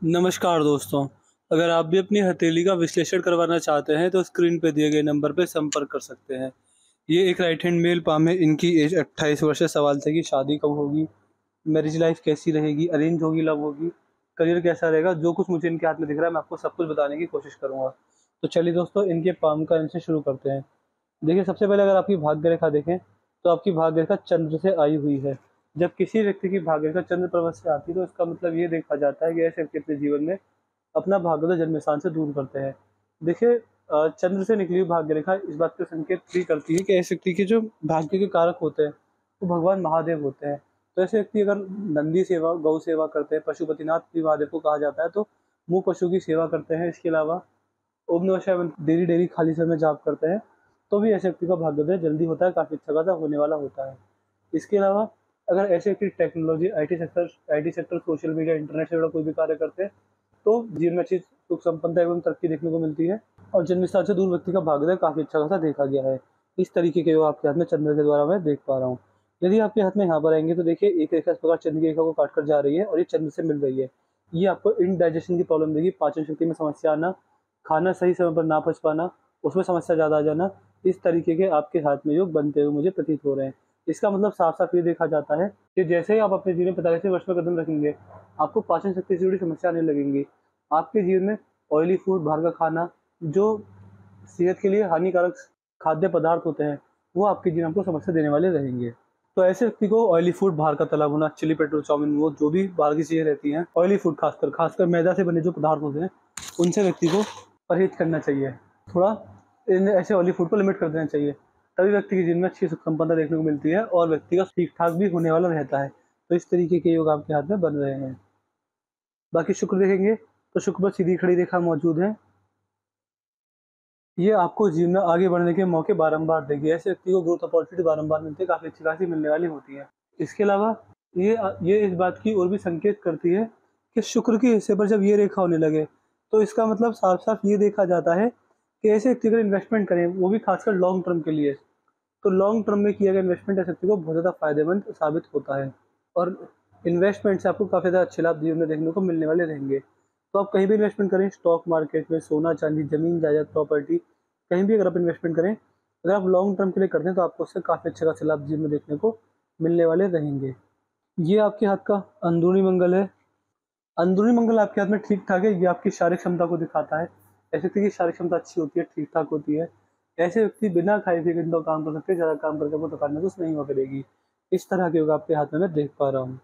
नमस्कार दोस्तों, अगर आप भी अपनी हथेली का विश्लेषण करवाना चाहते हैं तो स्क्रीन पे दिए गए नंबर पे संपर्क कर सकते हैं। ये एक राइट हैंड मेल पाम है। इनकी एज 28 वर्ष है। सवाल था कि शादी कब होगी, मैरिज लाइफ कैसी रहेगी, अरेंज होगी, लव होगी, करियर कैसा रहेगा। जो कुछ मुझे इनके हाथ में दिख रहा है मैं आपको सब कुछ बताने की कोशिश करूँगा। तो चलिए दोस्तों, इनके पाम का आंसर शुरू करते हैं। देखिए, सबसे पहले अगर आपकी भाग्य रेखा देखें तो आपकी भाग्य रेखा चंद्र से आई हुई है। जब किसी व्यक्ति की भाग्य रेखा चंद्र पर्वत से आती है तो इसका मतलब ये देखा जाता है कि ऐसे व्यक्ति अपने जीवन में अपना भाग्योदय जन्म स्थान से दूर करते हैं। देखिए, चंद्र से निकली हुई भाग्य रेखा इस बात का संकेत भी करती है कि ऐसे व्यक्ति के जो भाग्य के कारक होते हैं वो भगवान महादेव होते हैं। तो ऐसे व्यक्ति अगर नंदी सेवा, गौ सेवा करते हैं, पशुपतिनाथ भी महादेव को कहा जाता है, तो मुँह पशु की सेवा करते हैं। इसके अलावा ओम नमः शिवाय डेली डेली खाली समय में जाप करते हैं तो भी ऐसे व्यक्ति का भाग्योदय जल्दी होता है, काफ़ी अच्छा खासा होने वाला होता है। इसके अलावा अगर ऐसे व्यक्ति technology, IT sector, social media, internet से जुड़ा कोई भी कार्य करते हैं तो जीवन में अच्छी सुख संपन्नता एवं तरक्की देखने को मिलती है। और जन्म स्थान से दूर व्यक्ति का भाग्योदय काफ़ी अच्छा खासा देखा गया है। इस तरीके के योग आपके हाथ में चंद्र के द्वारा मैं देख पा रहा हूँ। यदि आपके हाथ में यहाँ पर आएंगे तो देखिए, एक रेखा इस प्रकार चंद्र की रेखा को काट कर जा रही है और ये चंद्र से मिल रही है। ये आपको इनडाइजेशन की प्रॉब्लम देगी, पाचन शक्ति में समस्या आना, खाना सही समय पर ना पच पाना, उसमें समस्या ज़्यादा आ जाना। इस तरीके के आपके हाथ में योग बनते हुए मुझे प्रतीत हो रहे हैं। इसका मतलब साफ साफ ये देखा जाता है कि जैसे ही आप अपने जीवन में 45वें वर्ष में कदम रखेंगे, आपको पाचन शक्ति से जुड़ी समस्या आने लगेंगी। आपके जीवन में ऑयली फूड, बाहर का खाना, जो सेहत के लिए हानिकारक खाद्य पदार्थ होते हैं, वो आपके जीवन को समस्या देने वाले रहेंगे। तो ऐसे व्यक्ति को ऑयली फूड, बाहर का तला भुना, चिली पेट्रोल, चाउमीन, वो जो भी बाहर की चीज़ें रहती हैं, ऑयली फूड खासकर खासकर मैदा से बने जो पदार्थ होते हैं, उनसे व्यक्ति को परहेज करना चाहिए। थोड़ा इन ऐसे ऑयली फूड को लिमिट कर देना चाहिए। तभी व्यक्ति के जीवन में अच्छी सुख संपन्नता देखने को मिलती है और व्यक्ति का ठीक ठाक भी होने वाला रहता है। तो इस तरीके के योग आपके हाथ में बन रहे हैं। बाकी शुक्र देखेंगे तो शुक्र पर सीधी खड़ी रेखा मौजूद है। ये आपको जीवन में आगे बढ़ने के मौके बारंबार देगी। ऐसे व्यक्ति को ग्रोथ अपॉर्चुनिटी बारंबार मिलती है, काफ़ी अच्छी खासी मिलने वाली होती है। इसके अलावा ये इस बात की और भी संकेत करती है कि शुक्र के हिस्से पर जब ये रेखा होने लगे तो इसका मतलब साफ साफ ये देखा जाता है कि ऐसे व्यक्ति अगर इन्वेस्टमेंट करें, वो भी खासकर लॉन्ग टर्म के लिए, तो लॉन्ग टर्म में किया गया इन्वेस्टमेंट ऐसे व्यक्ति को बहुत ज़्यादा फायदेमंद साबित होता है। और इन्वेस्टमेंट से आपको काफ़ी ज़्यादा अच्छे लाभ जीवन में देखने को मिलने वाले रहेंगे। तो आप कहीं भी इन्वेस्टमेंट करें, स्टॉक मार्केट में, सोना चांदी, ज़मीन जायदाद, प्रॉपर्टी, कहीं भी अगर आप इन्वेस्टमेंट करें, अगर आप लॉन्ग टर्म के लिए करते हैं तो आपको उससे काफ़ी अच्छे खासे लाभ जीवन में देखने को मिलने वाले रहेंगे। ये आपके हाथ का अंदरूनी मंगल है। अंदरूनी मंगल आपके हाथ में ठीक ठाक है। ये आपकी शारीरिक क्षमता को दिखाता है। ऐसे व्यक्ति की शारीरिक क्षमता अच्छी होती है, ठीक ठाक होती है। ऐसे व्यक्ति बिना खाए पिए के तो काम कर सकते हैं, ज़्यादा काम करके वो थकान महसूस नहीं हुआ करेगी। इस तरह के योग आपके हाथ में मैं देख पा रहा हूँ।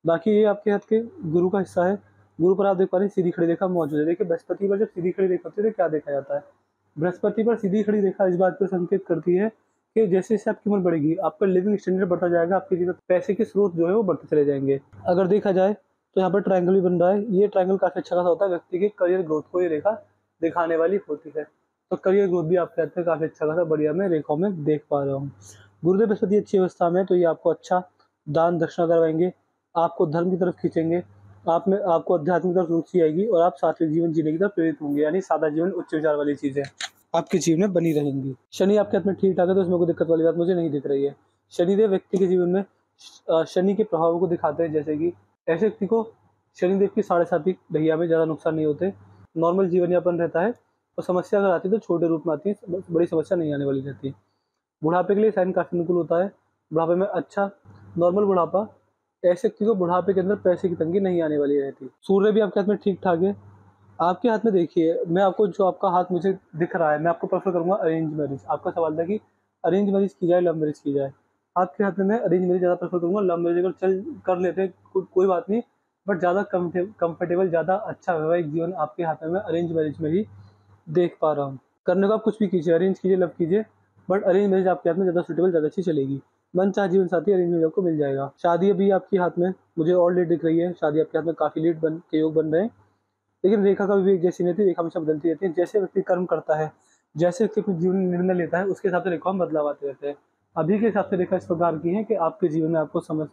बाकी ये आपके हाथ के गुरु का हिस्सा है। गुरु पर आप देख पा रहे हैं सीधी खड़ी रेखा मौजूद है। देखिए, बृहस्पति पर जब सीधी खड़ी रेखा होती है तो क्या देखा जाता है? बृहस्पति पर सीधी खड़ी रेखा इस बात पर संकेत करती है कि जैसे जैसे आपकी उम्र बढ़ेगी, आपका लिविंग स्टैंडर्ड बढ़ता जाएगा, आपके जीवन पैसे के स्रोत जो है वो बढ़ते चले जाएंगे। अगर देखा जाए तो यहाँ पर ट्रायंगल भी बन रहा है। ये ट्रायंगल काफ़ी अच्छा खासा होता है, व्यक्ति के करियर ग्रोथ को ये रेखा दिखाने वाली होती है। तो करियर ग्रोथ भी आपके हाथ में काफ़ी अच्छा खासा बढ़िया मैं रेखाओं में देख पा रहा हूँ। गुरुदेव बृहस्पति अच्छी अवस्था में है तो ये आपको अच्छा दान दक्षिणा करवाएंगे, आपको धर्म की तरफ खींचेंगे, आप में आपको अध्यात्म की तरफ रुचि आएगी और आप सात्विक जीवन जीने की तरफ प्रेरित होंगे। यानी सादा जीवन, उच्च विचार वाली चीज़ें आपके जीवन में बनी रहेंगी। शनि आपके हाथ में ठीक ठाक है तो इसमें कोई दिक्कत वाली बात मुझे नहीं दिख रही है। शनिदेव व्यक्ति के जीवन में शनि के प्रभावों को दिखाते हैं, जैसे कि ऐसे व्यक्ति को शनिदेव की 7.5 ढैया में ज़्यादा नुकसान नहीं होते, नॉर्मल जीवन यापन रहता है। और समस्या अगर आती है तो छोटे रूप में आती है, बड़ी समस्या नहीं आने वाली रहती है। बुढ़ापे के लिए साइन काफ़ी अनुकूल होता है। बुढ़ापे में अच्छा नॉर्मल बुढ़ापा, ऐसे व्यक्ति को बुढ़ापे के अंदर पैसे की तंगी नहीं आने वाली रहती। सूर्य भी आपके हाथ में ठीक ठाक है। आपके हाथ में देखिए, मैं आपको जो आपका हाथ मुझे दिख रहा है, मैं आपको प्रेफर करूँगा अरेंज मैरिज। आपका सवाल था कि अरेंज मैरिज की जाए, लव मैरिज की जाए। आपके हाथ में मैं अरेंज मैरिज ज़्यादा प्रेफर करूँगा। लव मैरिज अगर चल कर लेते हैं कोई बात नहीं, बट ज़्यादा कंफर्टेबल, ज़्यादा अच्छा वैवाहिक जीवन आपके हाथ में मैं अरेंज मैरिज में ही देख पा रहा हूँ। करने को आप कुछ भी कीजिए, अरेंज कीजिए, लव कीजिए, बट अरेंज मैरिज आपके हाथ में ज़्यादा सूटेबल, ज़्यादा अच्छी चलेगी। मनचाहा जीवन साथी अरेंज मैरिज आपको मिल जाएगा। शादी अभी आपके हाथ में मुझे और लेट दिख रही है। शादी आपके हाथ में काफ़ी लेट बन के योग बन रहे हैं, लेकिन रेखा कभी भी एक जैसी नहीं रहती। रेखा हमेशा बदलती रहती है। जैसे व्यक्ति कर्म करता है, जैसे व्यक्ति अपने जीवन में निर्णय लेता है, उसके हिसाब से रेखाओं में बदलाव आते रहते हैं। अभी के हिसाब से रेखा इस प्रकार की है कि आपके जीवन में आपको समझ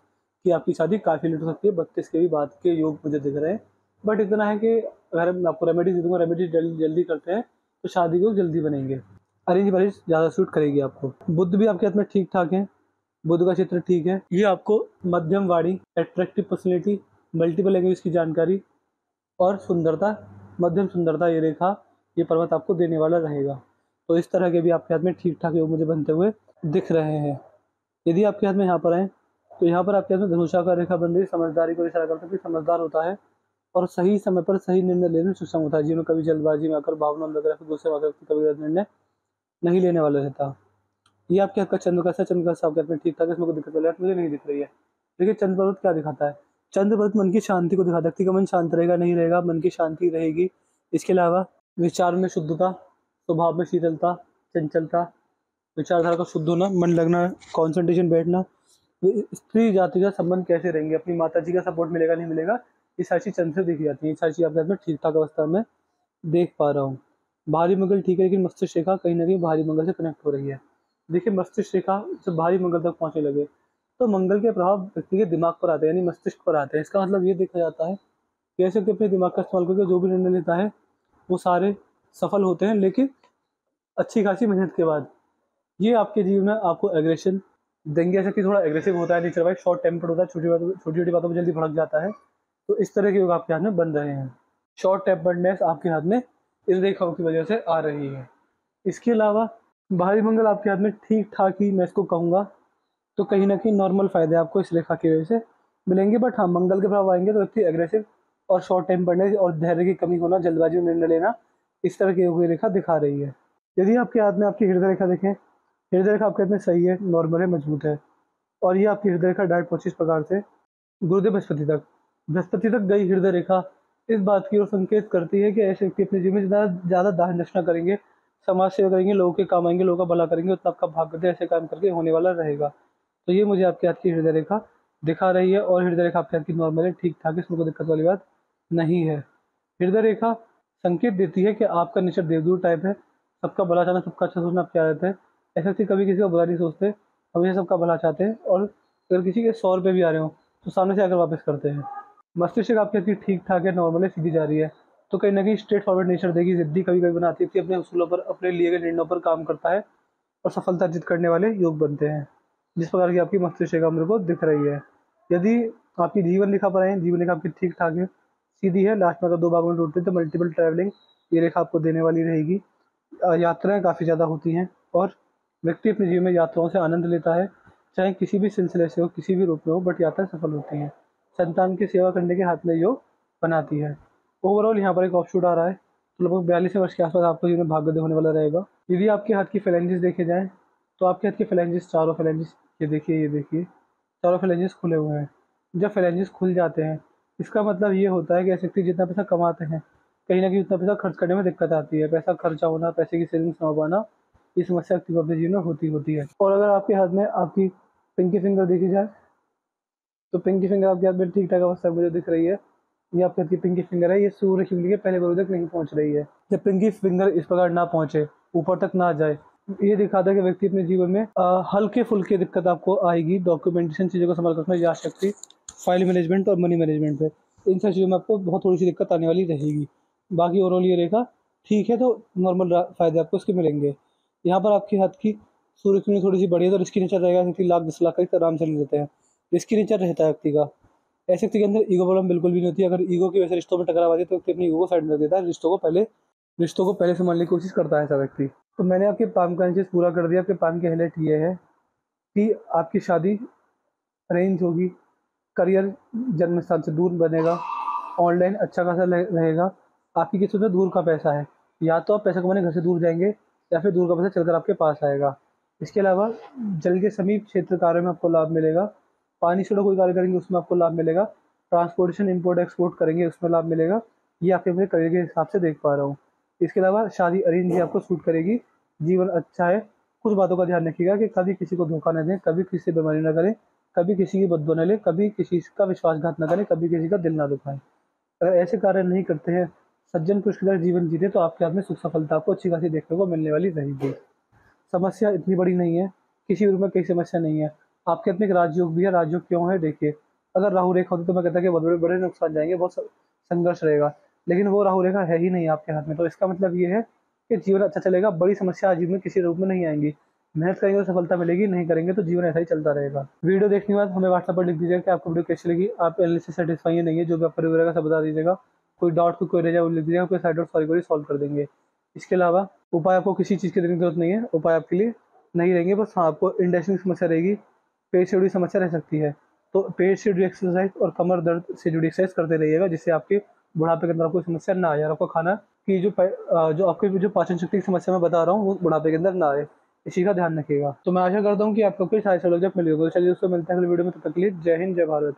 कि आपकी शादी काफ़ी लेट हो सकती है। 32 के भी बाद के योग मुझे दिख रहे हैं, बट इतना है कि अगर मैं आपको रेमेडी दे दूँगा, रेमेडी जल्दी जल्दी करते हैं तो शादी के योग जल्दी बनेंगे। अरेंज मैरिज ज़्यादा सूट करेगी आपको। बुध भी आपके हाथ में ठीक ठाक है। बुध का चित्र ठीक है। ये आपको मध्यम वाणी, अट्रैक्टिव पर्सनैलिटी, मल्टीपल लैंग्वेज की जानकारी, और सुंदरता, मध्यम सुंदरता ये रेखा, ये पर्वत आपको देने वाला रहेगा। तो इस तरह के भी आपके हाथ में ठीक ठाक योग मुझे बनते हुए दिख रहे हैं। यदि आपके हाथ में यहाँ पर आए तो यहाँ पर आपके हाथ में धनुषाकार रेखा बन रही समझदारी को इशारा करता है कि समझदार होता है और सही समय पर सही निर्णय लेने में सक्षम होता है। जीवन में कभी जल्दबाजी में आकर भावना वगैरह फिर गुस्से में आकर कभी गलत निर्णय नहीं लेने वाला रहता। ये आपके हाथ का चंद्र कैसा, चंद्र कैसा आपके हाथ में ठीक ठाक, इसमें कोई दिक्कत वाली बात मुझे नहीं दिख रही है। देखिए चंद्र पर्वत क्या दिखाता है, चंद्र पर्वत मन की शांति को दिखाता है। व्यक्ति का मन शांत रहेगा नहीं रहेगा, मन की शांति रहेगी। इसके अलावा विचार में शुद्धता, स्वभाव में शीतलता, चंचलता, विचारधारा का शुद्ध होना, मन लगना, कॉन्सेंट्रेशन बैठना, स्त्री जाति का संबंध कैसे रहेंगे, अपनी माता जी का सपोर्ट मिलेगा नहीं मिलेगा, ये सारी चीज चंद्र से देखी जाती है। ये सारी चीज आपके हाथ में ठीक ठाक अवस्था में देख पा रहा हूँ। भारी मंगल ठीक है, लेकिन मस्तिष्क रेखा कहीं ना कहीं भारी मंगल से कनेक्ट हो रही है। देखिए मस्तिष्क रेखा जब भारी मंगल तक पहुंचने लगे तो मंगल के प्रभाव व्यक्ति के दिमाग पर आते हैं, यानी मस्तिष्क पर आते हैं। इसका मतलब ये देखा जाता है कि ऐसे व्यक्ति अपने दिमाग का इस्तेमाल करके जो भी निर्णय लेता है वो सारे सफल होते हैं, लेकिन अच्छी खासी मेहनत के बाद। ये आपके जीवन में आपको एग्रेशन देंगे, ऐसा कि थोड़ा एग्रेसिव होता है नेचर वाइज, शॉर्ट टेम्पर्ड होता है, छोटी छोटी बातों पर जल्दी भड़क जाता है। तो इस तरह के योग आपके हाथ में बन रहे हैं। शॉर्ट टेम्पर्डनेस आपके हाथ में इस रेखाओं की वजह से आ रही है। इसके अलावा भारी मंगल आपके हाथ में ठीक ठाक ही मैं इसको कहूँगा, तो कहीं ना कहीं नॉर्मल फायदे आपको इस रेखा की वजह से मिलेंगे। बट हाँ, मंगल के प्रभाव आएंगे तो व्यक्ति एग्रेसिव और शॉर्ट टेम्पर्डनेस और धैर्य की कमी होना, जल्दबाजी में निर्णय लेना, इस तरह की योग रेखा दिखा रही है। यदि आपके हाथ में आपकी हृदय रेखा देखें, हृदय रेखा आपके हाथ में सही है, नॉर्मल है, मजबूत है, और ये आपकी हृदय रेखा डायरेक्ट 25 प्रकार से गुरुदेव बृहस्पति तक गई हृदय रेखा इस बात की ओर संकेत करती है कि ऐसे व्यक्ति अपने जीवन में ज़्यादा दान दक्षिणा करेंगे, समाज सेवा करेंगे, लोगों के काम आएंगे, लोगों का भला करेंगे, उतना आपका भाग्य ऐसे काम करके होने वाला रहेगा। तो ये मुझे आपके हाथ की हृदय रेखा दिखा रही है, और हृदय रेखा आपके हाथ की नॉर्मल है, ठीक ठाक, इसमें कोई दिक्कत वाली बात नहीं है। हृदय रेखा संकेत देती है कि आपका नेचर देवदूत टाइप है, सबका भला चाहना, सबका अच्छा सोचना आपकी आदत है। ऐसे व्यक्ति कभी किसी का बुरा नहीं सोचते, हमेशा सबका भला चाहते हैं, और अगर किसी के 100 रुपये भी आ रहे हो तो सामने से आकर वापस करते हैं। मस्तिष्क आपकी हाथ की ठीक ठाक है, नॉर्मल है, सीधी जा रही है, तो कहीं ना कहीं स्ट्रेट फॉरवर्ड नेचर देगी। जिद्दी कभी कभी बनाती है, अपने उसूलों पर, अपने लिए गए निर्णयों पर काम करता है और सफलता अर्जित करने वाले योग बनते हैं। जिस प्रकार की आपकी मस्तिष्क रेखा मेरे को दिख रही है। यदि आपकी जीवन रेखा पर आए, जीवन रेखा आपकी ठीक ठाक है, सीधी है, लास्ट में अगर 2 भागों में टूटते हैं तो मल्टीपल ट्रैवलिंग ये रेखा आपको देने वाली रहेगी। यात्राएं काफ़ी ज़्यादा होती हैं और व्यक्ति अपने जीवन में यात्राओं से आनंद लेता है, चाहे किसी भी सिलसिले से हो, किसी भी रूप में हो, बट यात्राएं सफल होती हैं। संतान की सेवा करने के हाथ में योग बनाती है। ओवरऑल यहाँ पर एक ऑफशूट आ रहा है, तो लगभग 42 वर्ष के आसपास आपको जीवन में भाग्योदय होने वाला रहेगा। यदि आपके हाथ की फ्लैंजेस देखे जाएँ तो आपके हाथ के फ्लैंजेस, चारों फ्लैंजेस, ये देखिए चारों फ्लैंजेस खुले हुए हैं। जब फ्लैंजेस खुल जाते हैं इसका मतलब ये होता है कि ऐसे व्यक्ति जितना पैसा कमाते हैं कहीं ना कहीं उतना पैसा खर्च करने में दिक्कत आती है। पैसा खर्चा होना, पैसे की सेविंग्स ना हो पाना, ये समस्या व्यक्ति को अपने जीवन में होती है। और अगर आपके हाथ में आपकी पिंकी फिंगर देखी जाए तो पिंकी फिंगर आपके हाथ में ठीक ठाक अवस्था मुझे दिख रही है। ये आपके हाथ की पिंकी फिंगर है, ये सूर्य की उंगली के पहले बरूद तक नहीं पहुंच रही है। जब पिंकी फिंगर इस प्रकार ना पहुंचे, ऊपर तक ना जाए, ये दिखाता है कि व्यक्ति अपने जीवन में हल्के फुल्के दिक्कत आपको आएगी। डॉक्यूमेंटेशन चीज़ों को संभाल कर, याद शक्ति, फाइल मैनेजमेंट और मनी मैनेजमेंट पे, इन सब चीज़ों में आपको बहुत थोड़ी सी दिक्कत आने वाली रहेगी। बाकी ओवरऑल ये रेखा ठीक है, तो नॉर्मल फायदे आपको इसके मिलेंगे। यहाँ पर आपके हाथ की सूर्य की थोड़ी सी बड़ी है, तो रिस्की नेचर रहेगा, क्योंकि लाख 10 लाख का आराम से ले लेते हैं, रिस्की नेचर रहता है व्यक्ति का। ऐसे व्यक्ति के अंदर ईगो प्रॉब्लम बिल्कुल भी नहीं होती है। अगर ईगो की वजह से रिश्तों में टकराव आती है तो व्यक्ति अपनी ईगो को साइड में रख देता है, रिश्तों को पहले संभालने की कोशिश करता है ऐसा व्यक्ति। तो मैंने आपके पाम का चीज़ पूरा कर दिया। आपके पाम के हाईलाइट ये है कि आपकी शादी अरेंज होगी, करियर जन्म स्थान से दूर बनेगा, ऑनलाइन अच्छा खासा रहेगा, आपकी किस्मत में दूर का पैसा है, या तो आप पैसा कमाने घर से दूर जाएंगे या फिर दूर का पैसा चलकर आपके पास आएगा। इसके अलावा जल के समीप क्षेत्र कार्यों में आपको लाभ मिलेगा, पानी से कोई कार्य करेंगे उसमें आपको लाभ मिलेगा, ट्रांसपोर्टेशन इम्पोर्ट एक्सपोर्ट करेंगे उसमें लाभ मिलेगा। ये आपके मेरे करियर के हिसाब से देख पा रहा हूँ। इसके अलावा शादी अरेंज ही आपको सूट करेगी, जीवन अच्छा है। कुछ बातों का ध्यान रखिएगा कि कभी किसी को धोखा न दें, कभी किसी से बेईमानी न करें, कभी किसी की बददुआ न लें, कभी किसी का विश्वासघात न करें, कभी किसी का दिल ना दुखाएं। अगर ऐसे कार्य नहीं करते हैं, सज्जन पुरुष की तरह जीवन जीते, तो आपके हाथ में सुख सफलता आपको अच्छी खासी देखने को मिलने वाली रहेगी। समस्या इतनी बड़ी नहीं है, किसी रूप में कोई समस्या नहीं है। आपके अपने एक राजयोग भी है। राजयोग क्यों है देखिए, अगर राहु रेखा होती तो मैं कहता कि बहुत बड़े बड़े नुकसान जाएंगे, बहुत संघर्ष रहेगा, लेकिन वो राहु रेखा है ही नहीं आपके हाथ में। तो इसका मतलब ये है कि जीवन अच्छा चलेगा, बड़ी समस्या जीवन में किसी रूप में नहीं आएंगी। मेहनत करेंगे तो सफलता मिलेगी, नहीं करेंगे तो जीवन ऐसा ही चलता रहेगा। वीडियो देखने के बाद हमें व्हाट्सएप पर लिख दीजिएगा कि आपको वीडियो कैसी लगी, आप एनालिसिस सेटिस्फाई नहीं है, जो भी आपका रिव्यू रहेगा सब बता दीजिएगा। कोई डाउट कोई क्वेरी है वो लिख दीजिएगा, कोई side doubt sorry query solve कर देंगे। इसके अलावा उपाय आपको किसी चीज़ की देने की जरूरत नहीं है, उपाय आपके लिए नहीं रहेंगे, बस हाँ आपको इंडाइजेशन की समस्या रहेगी, पेट से जुड़ी समस्या रह सकती है। तो पेट से जुड़ी एक्सरसाइज और कमर दर्द से जुड़ी एक्सरसाइज करते रहिएगा, जिससे आपके बुढ़ापे के अंदर आपको समस्या ना आए और आपको खाना की जो आपके जो पाचन शक्ति की समस्या मैं बता रहा हूँ वो बुढ़ापे के अंदर ना आए, इसी का ध्यान रखिएगा। तो मैं आशा करता हूँ कि आपको कोई सारे सवाल जब मिलेगा। तो चलिए दोस्तों मिलते हैं अगले वीडियो में, तब तक के लिए जय हिंद जय भारत।